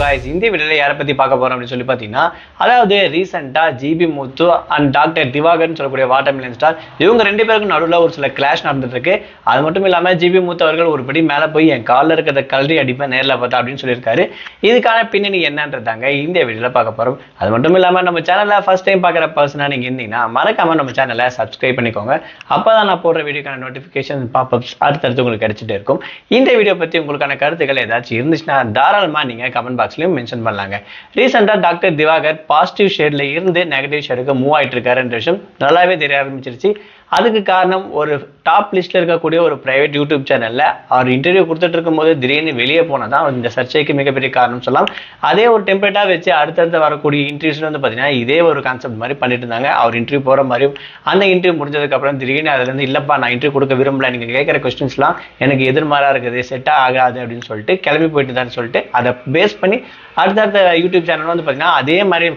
guys, இந்த வீடியோல யாரை பத்தி பார்க்க போறோம் அப்படின்னு சொல்லி பார்த்தீங்கன்னா, அதாவது ரீசெண்டா ஜிபி முத்து அண்ட் டாக்டர் திவாகர்னு சொல்லக்கூடிய வாட்டர்மெலன் ஸ்டார் இவங்க ரெண்டு பேருக்கும் நடுவில் ஒரு சில கிளாஷ் நடந்துட்டு இருக்கு. அது மட்டும் இல்லாம ஜிபி முத்து அவர்கள் ஒரு படி மேல போய் என் காலில் இருக்கிறத கல்றி அடிப்பேன் நேரில் பார்த்தா அப்படின்னு சொல்லியிருக்காரு. இதுக்கான பின்னணி என்னன்றதாங்க இந்த வீடியோல பார்க்க போறோம். அது மட்டும் இல்லாம நம்ம சேனலை ஃபர்ஸ்ட் டைம் பார்க்குற பர்சனா நீங்க இருந்தீங்கன்னா மறக்காம நம்ம சேனலை சப்ஸ்கிரைப் பண்ணிக்கோங்க. அப்பதான் நான் போடுற வீடியோக்கான நோட்டிஃபிகேஷன் பாப்அப்ஸ் அடுத்தடுத்து உங்களுக்கு கிடைச்சிட்டே இருக்கும். இந்த வீடியோ பத்தி உங்களுக்கான கருத்துக்கள் ஏதாச்சும் இருந்துச்சுன்னா தாராளமா நீங்க கமெண்ட் பாக்ஸ்லயும் மென்ஷன் பண்ணலாங்க. ரீசெண்டா டாக்டர் திவாகர் பாசிட்டிவ் ஷேட்ல இருந்து நெகட்டிவ் ஷேடுக்கு மூவ் ஆயிட்டு இருக்காருன்ற விஷயம் நல்லாவே தெரிய ஆரம்பிச்சிருச்சு. அதுக்கு காரணம் ஒரு டாப் லிஸ்ட்ல இருக்கக்கூடிய ஒரு பிரைவேட் யூடியூப் சேனல்ல அவர் இன்டர்வியூ கொடுத்துட்டு இருக்கும் போது திடீர்னு வெளியே போனதான் இந்த சர்ச்சைக்கு மிகப்பெரிய காரணம் சொல்லலாம். அதே ஒரு டெம்ப்ளேட்டா வச்சு அடுத்தடுத்து வரக்கூடிய இன்டர்வியூஸ்ல வந்து பாத்தீங்கன்னா இதே ஒரு கான்செப்ட் மாதிரி பண்ணிட்டு இருந்தாங்க. அவர் இன்டர்வியூ போற மாதிரியும் அந்த இன்டர்வியூ முடிஞ்சதுக்கு அப்புறம் திடீர்னு அதுல இருந்து இல்லப்பா நான் இன்டர்வியூ கொடுக்க விரும்பல, நீங்க கேட்கிற கொஸ்டின்ஸ்லாம் எனக்கு எதிர்மாறா இருக்குது, செட்டா ஆகாது அப்படின்னு சொல்லிட்டு கிளம்பி போயிட்டு தான் சொல்லிட்டு அதை பேஸ் பண்ணி அடுத்தடுத்த யூடியூப் சேனல் வந்து பார்த்தீங்கன்னா அதே மாதிரி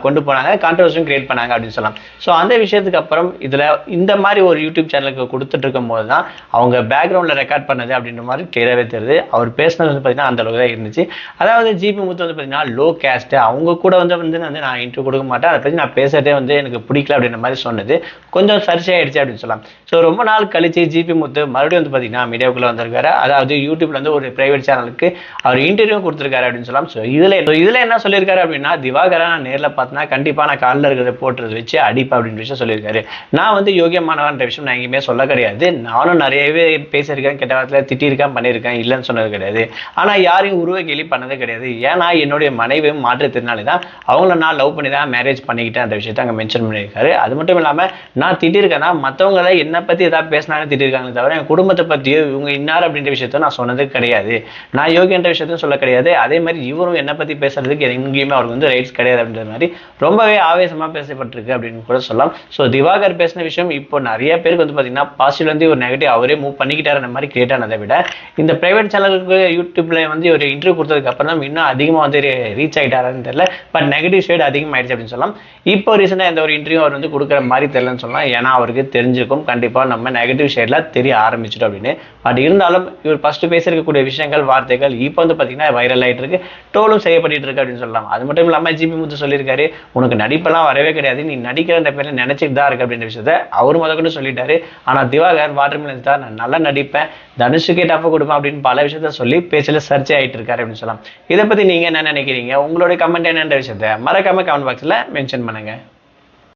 கொண்டு போனாங்க, கான்ட்ரவர்சியும் கிரியேட் பண்ணாங்க அப்படின்னு சொல்லலாம். ஸோ அந்த விஷயத்துக்கு அப்புறம் இதில் இந்த மாதிரி ஒரு யூடியூப் சேனலுக்கு கொடுத்துட்டு இருக்கும் போது தான் அவங்க பேக்ரவுண்டில் ரெக்கார்ட் பண்ணது அப்படின்ற மாதிரி கிளியராகவே தெரியுது. அவர் பேசினது வந்து பார்த்தீங்கன்னா அந்த அளவுக்கு தான் இருந்துச்சு. அதாவது ஜிபி முத்து வந்து பார்த்தீங்கன்னா லோ கேஸ்ட், அவங்க கூட வந்து நான் இன்டர்வியூ கொடுக்க மாட்டேன், அதை பற்றி நான் பேசுறதே வந்து எனக்கு பிடிக்கல அப்படின்ற மாதிரி சொன்னது கொஞ்சம் சர்ச்சையாயிடுச்சு அப்படின்னு சொல்லலாம். ஸோ ரொம்ப நாள் கழிச்சு ஜிபி முத்து மறுபடியும் வந்து பார்த்தீங்கன்னா மீடியாவுக்குள்ள வந்திருக்காரு. அதாவது யூடியூப்ல வந்து ஒரு பிரைவேட் சேனலுக்கு அவர் இன்டர்வியூ கொடுத்துருக்காரு அப்படின்னு சொல்லலாம். ஸோ இதுல என்ன சொல்லியிருக்காரு அப்படின்னா, திவாகரை நான் நேரில் பார்த்தனா கண்டிப்பா நான் காலில் இருக்கிறத போட்டுறது வச்சு அடிப்பா அப்படின்னு விஷயம் சொல்லியிருக்காரு. நான் வந்து யோகியமானவன்ற விஷயம் நான் எங்கேயுமே சொல்ல கிடையாது. நானும் நிறையவே பேசியிருக்கேன், கெட்ட வாரத்தில் திட்டிருக்கேன், பண்ணியிருக்கேன், இல்லைன்னு சொன்னது கிடையாது. ஆனா யாரையும் உருவ கேலி பண்ணது கிடையாது. ஏன்னா என்னுடைய மனைவியும் மாற்றுத்திறனாளி தான், அவங்கள நான் லவ் பண்ணி தான் மேரேஜ் பண்ணிக்கிட்டேன் அந்த விஷயத்தை அங்கே மென்ஷன் பண்ணியிருக்காரு. அது மட்டும் இல்லாம நான் திட்டிருக்கேன்னா மற்றவங்களை என்னை பத்தி ஏதாவது பேசினாலும் திட்டிருக்காங்க தவிர என் குடும்பத்தை பத்தியோ இவங்க இன்னார் அப்படின்ற விஷயத்த நான் சொன்னது கிடையாது. நான் யோகியன்ற விஷயத்தையும் சொல்ல கிடையாது. அதே மாதிரி இவரும் என்னை பத்தி பேசுறதுக்கு எங்கேயுமே அவருக்கு வந்து ரைட்ஸ் கிடையாது அப்படின்ற மாதிரி ரொம்பவே ஆவேசமா பேசப்பட்டிருக்கு அப்படின்னு கூட சொல்லலாம். ஸோ திவாகர் பேசின விஷயம் இப்போ நிறைய பேருக்கு வந்து பார்த்தீங்கன்னா பாசிட்டிவ்ல இருந்து ஒரு நெகட்டிவ் அவரே மூவ் பண்ணிக்கிட்டாரு அந்த மாதிரி கிரியேட் ஆனதை விட இந்த பிரைவேட் சேனலுக்கு யூடியூப்ல வந்து ஒரு இன்டர்வியூ கொடுத்ததுக்கு அப்புறம் தான் இன்னும் அதிகமாக வந்து ரீச் ஆகிட்டாருன்னு தெரியல. பட் நெகட்டிவ் ஷேட் அதிகமாகிடுச்சு அப்படின்னு சொல்லலாம். இப்போ ரீசெண்டாக எந்த ஒரு இன்டர்வியூ அவர் வந்து கொடுக்குற மாதிரி தெரியலன்னு சொல்லலாம். ஏன்னா அவருக்கு தெரிஞ்சிருக்கும் கண்டிப்பாக நம்ம நெகட்டிவ் ஷேட்ல தெரிய ஆரம்பிச்சிட்டோம் அப்படின்னு. பட் இருந்தாலும் இவர் ஃபர்ஸ்ட் பேசியிருக்கக்கூடிய விஷயங்கள் வார்த்தைகள் இப்போ வந்து பார்த்தீங்கன்னா வைரல் ஆகிட்டு இருக்கு, டோலும் செய்யப்பட்டு இருக்கு அப்படின்னு சொல்லலாம். அது மட்டும் இல்லாம ஜிபி முத்து சொல்லியிருக்காரு, உனக்கு நடிப்பெல்லாம் வரவே கிடையாது, நீ நடிக்கிற பேர்ல நினைச்சிட்டு தான் இருக்கு அப்படின்ற விஷயத்த அவர் முதற்கொண்டு சொல்லிட்டாரு. ஆனா திவாகர் வாட்டர்மெலன் தான் நான் நல்லா நடிப்பேன், தனுஷுக்கே டஃப் கொடுப்பேன் அப்படின்னு பல விஷயத்த சொல்லி பேச்சில் சர்ச்சை ஆயிட்டு இருக்காரு அப்படின்னு சொல்லலாம். இதை பத்தி நீங்க என்ன நினைக்கிறீங்க? உங்களுடைய கமெண்ட் என்னன்ற விஷயத்த மறக்காம கமெண்ட் பாக்ஸ்ல மென்ஷன் பண்ணுங்க.